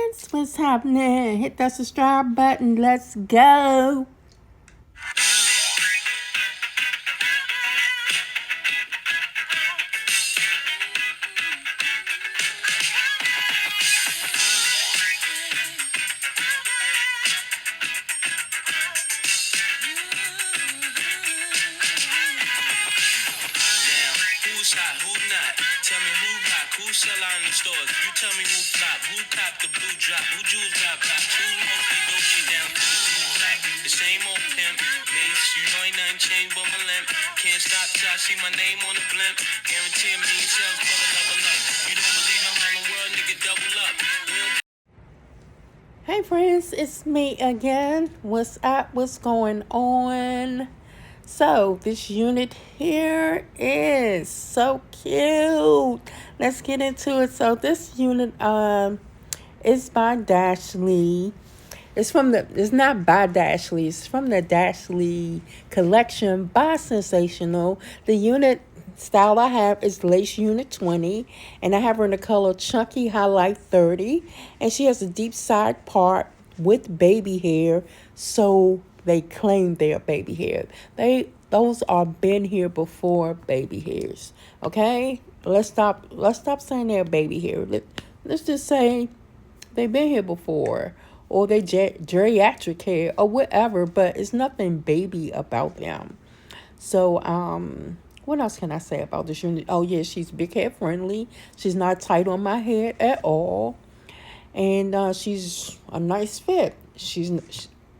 friends, what's happening? Hit that subscribe button. Let's go. Who's hot, who not? Tell me who rock, who sell out in the stores. You tell me who flop, who cop the blue drop, who jewels got blocks, who mostly doji down to the blue top. The same old pimp, mace, you know ain't nothing changed but my limp. Can't stop till I see my name on the blimp. Guarantee a million sales for the level up. You don't believe in Harlem World, nigga, double up. Hey friends, it's me again. What's up? What's going on? So this unit here is so cute. Let's get into it. So this unit is by Dashley. It's not by Dashley, it's from the Dashley collection by Sensationnel. The unit style I have is Lace Unit 20, and I have her in the color Chunky Highlight 30, and she has a deep side part with baby hair, so they claim they are baby hair. Those are been here before baby hairs. Okay? Let's stop saying they're baby hair. Let's just say they've been here before, or they geriatric hair, or whatever, but it's nothing baby about them. So, what else can I say about this unit? Oh, yeah, she's big head friendly. She's not tight on my head at all. And she's a nice fit.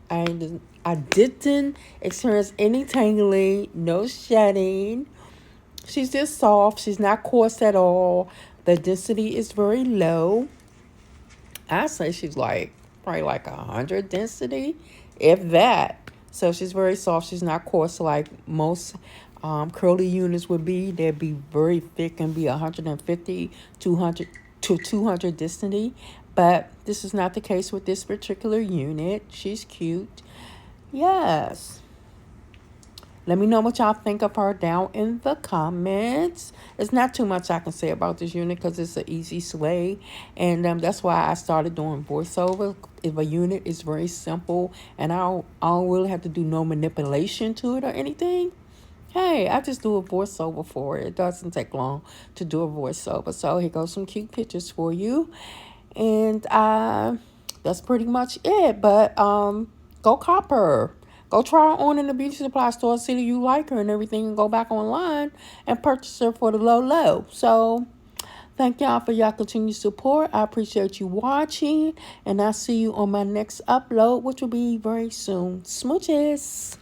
I didn't experience any tangling, no shedding. She's just soft. She's not coarse at all. The density is very low. I say she's probably like 100 density, if that. So she's very soft. She's not coarse like most curly units would be. They'd be very thick and be 150, 200 to 200 density. But this is not the case with this particular unit. She's cute. Yes. Let me know what y'all think of her down in the comments. It's not too much I can say about this unit because it's an easy slay. And that's why I started doing voiceover. If a unit is very simple and I don't really have to do no manipulation to it or anything, hey, I just do a voiceover for it. It doesn't take long to do a voiceover. So here goes some cute pictures for you. And that's pretty much it. But go cop her. Go try her on in the beauty supply store, see that you like her and everything, and go back online and purchase her for the low. So, thank y'all for y'all continued support. I appreciate you watching, and I'll see you on my next upload, which will be very soon. Smooches.